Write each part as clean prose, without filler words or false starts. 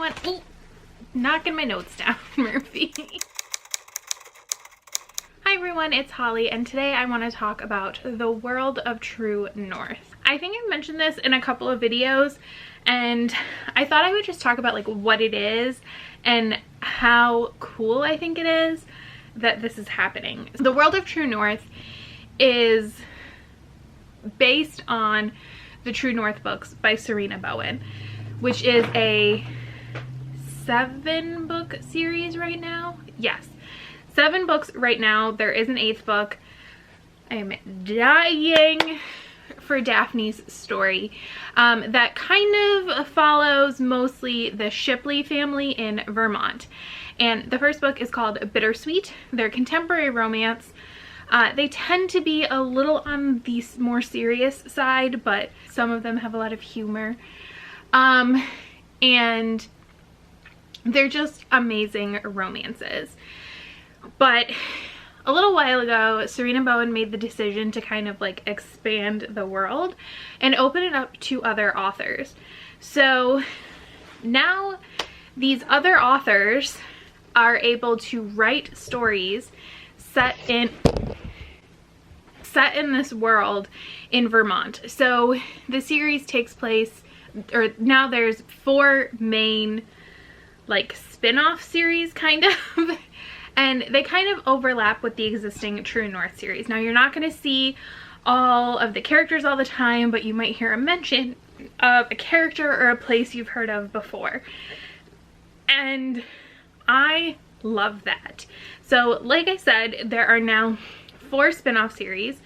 everyone. Ooh, knocking my notes down, Murphy. Hi everyone, it's Holly, and today I want to talk about the world of True North. I think I've mentioned this in a couple of videos, and I thought I would just talk about like what it is and how cool I think it is that this is happening. The world of True North is based on the True North books by Sarina Bowen, which is a 7-book series right now. Yes, 7 books right now. There is an 8th book. I am dying for Daphne's story that kind of follows mostly the Shipley family in Vermont. And the first book is called Bittersweet. They're contemporary romance. They tend to be a little on the more serious side, but some of them have a lot of humor. And they're just amazing romances. But a little while ago, Sarina Bowen made the decision to kind of like expand the world and open it up to other authors. So now these other authors are able to write stories set in this world in Vermont. So the series takes place, or now there's 4 main like spin-off series kind of, and they kind of overlap with the existing True North series. Now you're not going to see all of the characters all the time, but you might hear a mention of a character or a place you've heard of before. And I love that. So like I said, there are now 4 spin-off series.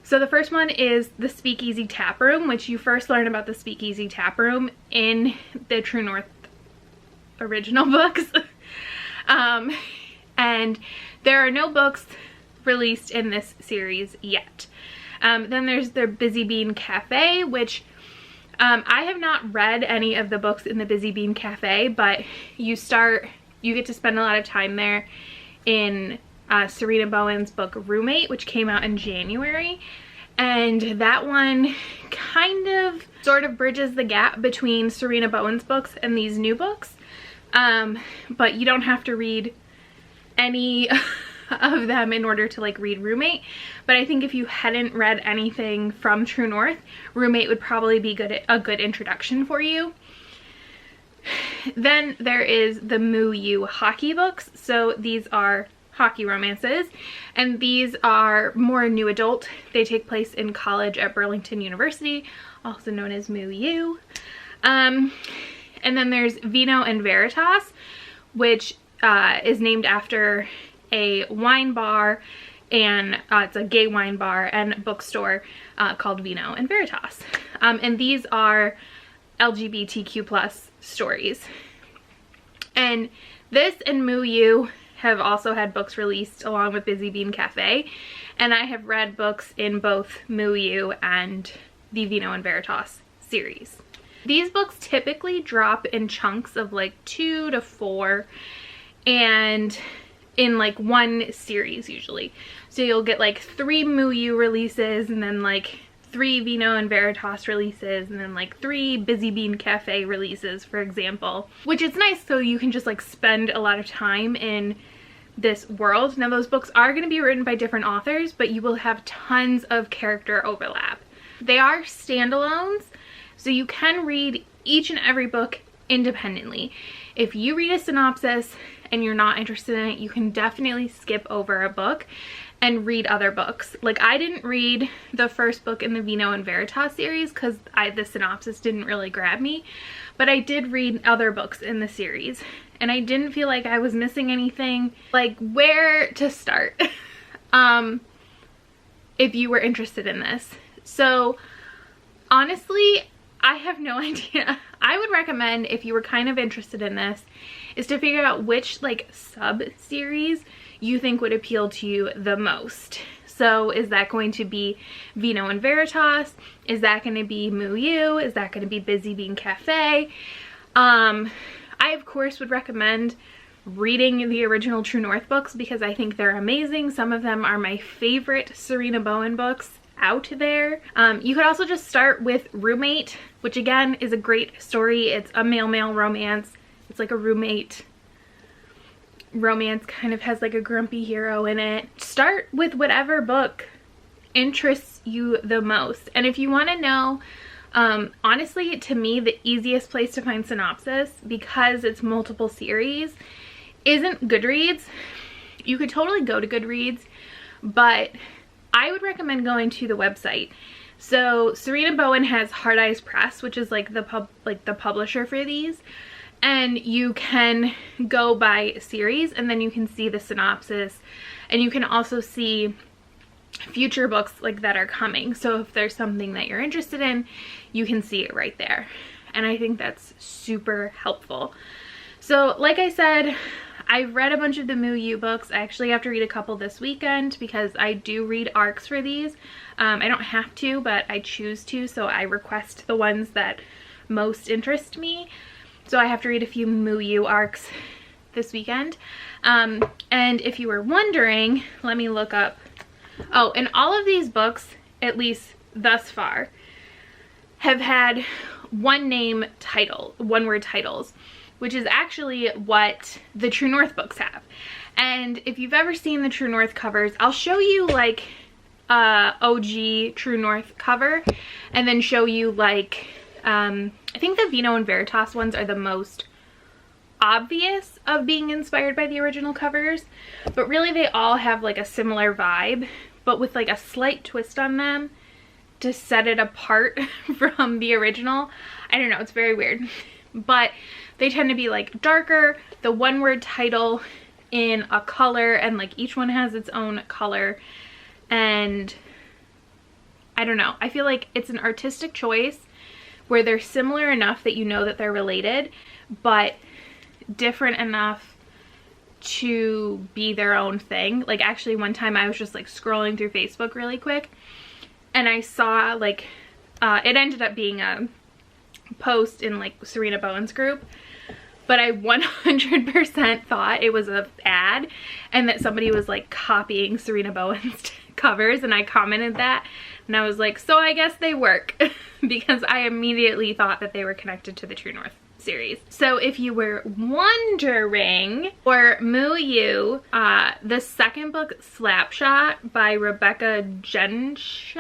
So the first one is the Speakeasy Taproom, which you first learn about the Speakeasy Taproom in the True North original books. And there are no books released in this series yet. Then there's the Busy Bean Cafe, which I have not read any of the books in the Busy Bean Cafe, but you get to spend a lot of time there in Sarina Bowen's book Roommate, which came out in January. And that one kind of sort of bridges the gap between Sarina Bowen's books and these new books. But you don't have to read any of them in order to like read Roommate. But I think if you hadn't read anything from True North, Roommate would probably be a good introduction for you. Then there is the Moo You hockey books. So these are hockey romances, and these are more new adult. They take place in college at Burlington University, also known as Moo You. And then there's Vino Veritas, which is named after a wine bar, and it's a gay wine bar and bookstore called Vino Veritas. And these are LGBTQ plus stories. And this and Moo You have also had books released along with Busy Bean Cafe, and I have read books in both Moo You and the Vino Veritas series. These books typically drop in chunks of like 2 to 4, and in like one series usually. So you'll get like 3 Moo You releases, and then like 3 Vino Veritas releases, and then like 3 Busy Bean Cafe releases, for example, which is nice, so you can just like spend a lot of time in this world. Now those books are going to be written by different authors, but you will have tons of character overlap. They are standalones, so you can read each and every book independently. If you read a synopsis and you're not interested in it, you can definitely skip over a book and read other books. Like, I didn't read the first book in the Vino Veritas series because the synopsis didn't really grab me, but I did read other books in the series, and I didn't feel like I was missing anything, like where to start if you were interested in this. So honestly, I have no idea. I would recommend, if you were kind of interested in this, is to figure out which like sub-series you think would appeal to you the most. So is that going to be Vino Veritas? Is that going to be Moo You? Is that going to be Busy Bean Cafe? I of course would recommend reading the original True North books because I think they're amazing. Some of them are my favorite Sarina Bowen books out there. You could also just start with Roommate, which again is a great story. It's a male-male romance. It's like a roommate romance, kind of has like a grumpy hero in it. Start with whatever book interests you the most. And if you want to know, honestly, to me, the easiest place to find synopsis, because it's multiple series, isn't Goodreads. You could totally go to Goodreads, but I would recommend going to the website. So Sarina Bowen has Hard Eyes Press, which is like the publisher for these, and you can go by series and then you can see the synopsis, and you can also see future books like that are coming. So if there's something that you're interested in, you can see it right there, and I think that's super helpful. So like I said, I've read a bunch of the Moo books. I actually have to read a couple this weekend because I do read ARCs for these. I don't have to, but I choose to, so I request the ones that most interest me. So I have to read a few Moo ARCs this weekend. And if you were wondering, let me look up. Oh, and all of these books, at least thus far, have had one-word titles, which is actually what the True North books have. And if you've ever seen the True North covers, I'll show you like OG True North cover, and then show you like, I think the Vino and Veritas ones are the most obvious of being inspired by the original covers, but really they all have like a similar vibe, but with like a slight twist on them to set it apart from the original. I don't know, it's very weird, but they tend to be like darker, the one-word title in a color, and like each one has its own color. And I don't know, I feel like it's an artistic choice where they're similar enough that you know that they're related, but different enough to be their own thing. Like actually one time I was just like scrolling through Facebook really quick, and I saw like, it ended up being a post in like Sarina Bowen's group, but I 100% thought it was an ad and that somebody was like copying Sarina Bowen's covers, and I commented that, and I was like, so I guess they work, because I immediately thought that they were connected to the True North series. So if you were wondering, for Moo, the second book, Slapshot by Rebecca Genshuk?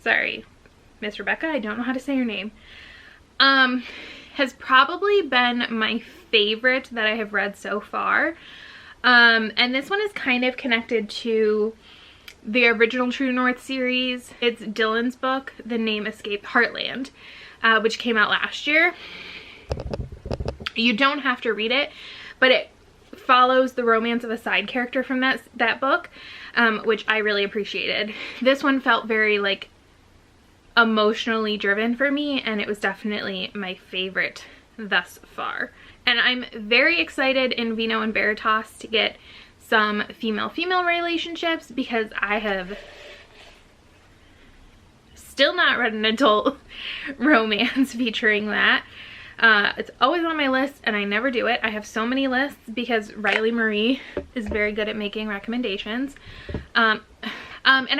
Sorry, Miss Rebecca, I don't know how to say your name. Has probably been my favorite that I have read so far. And this one is kind of connected to the original True North series. It's Dylan's book, The Name Escaped Heartland, which came out last year. You don't have to read it, but it follows the romance of a side character from that book, which I really appreciated. This one felt very like emotionally driven for me, and it was definitely my favorite thus far. And I'm very excited in Vino and Veritas to get some female-female relationships, because I have still not read an adult romance featuring that. It's always on my list and I never do it. I have so many lists because Riley Marie is very good at making recommendations. And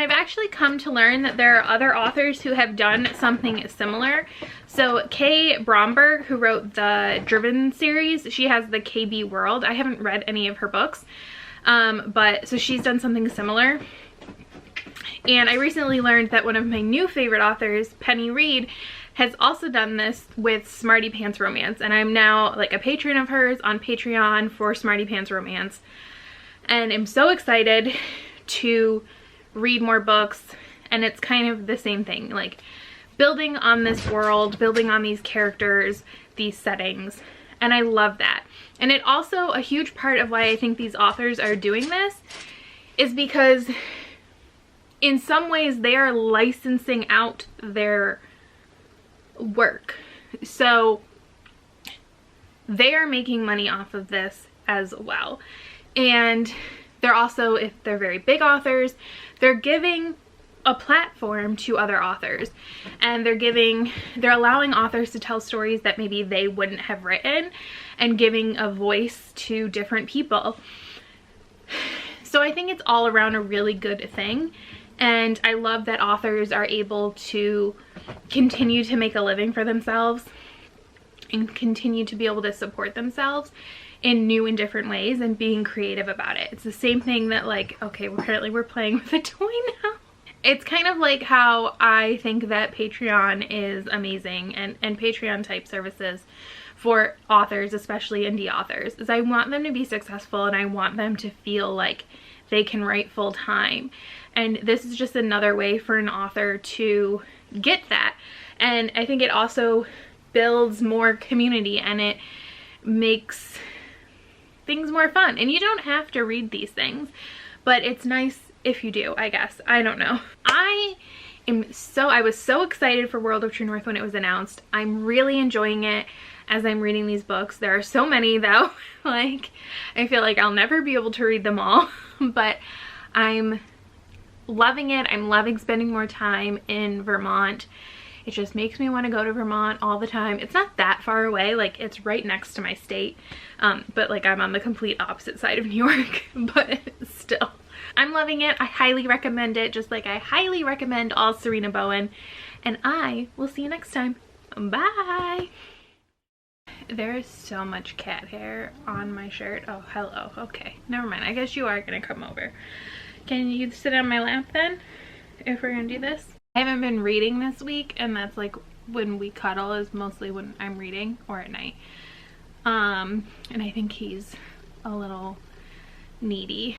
I've actually come to learn that there are other authors who have done something similar. So Kay Bromberg, who wrote the Driven series, she has the KB World. I haven't read any of her books, but so she's done something similar. And I recently learned that one of my new favorite authors, Penny Reed, has also done this with Smarty Pants Romance. And I'm now like a patron of hers on Patreon for Smarty Pants Romance. And I'm so excited to read more books, and it's kind of the same thing, like building on this world, building on these characters, these settings, and I love that. And it also, a huge part of why I think these authors are doing this is because in some ways they are licensing out their work, so they are making money off of this as well. And they're also, if they're very big authors, they're giving a platform to other authors, and they're allowing authors to tell stories that maybe they wouldn't have written, and giving a voice to different people. So I think it's all around a really good thing, and I love that authors are able to continue to make a living for themselves and continue to be able to support themselves in new and different ways and being creative about it. It's the same thing that, like, okay, we're playing with a toy now. It's kind of like how I think that Patreon is amazing, and Patreon type services for authors, especially indie authors, is I want them to be successful and I want them to feel like they can write full time. And this is just another way for an author to get that. And I think it also builds more community and it makes things more fun. And you don't have to read these things, but it's nice if you do, I guess. I don't know. I was so excited for World of True North when it was announced. I'm really enjoying it as I'm reading these books. There are so many though, like, I feel like I'll never be able to read them all, but I'm loving it. I'm loving spending more time in Vermont. It just makes me want to go to Vermont all the time. It's not that far away, like it's right next to my state, but like I'm on the complete opposite side of New York, but still. I'm loving it. I highly recommend it, just like I highly recommend all Sarina Bowen, and I will see you next time. Bye! There is so much cat hair on my shirt. Oh, hello. Okay, never mind. I guess you are gonna come over. Can you sit on my lap then, if we're gonna do this? I haven't been reading this week, and that's like when we cuddle is mostly when I'm reading or at night. And I think he's a little needy.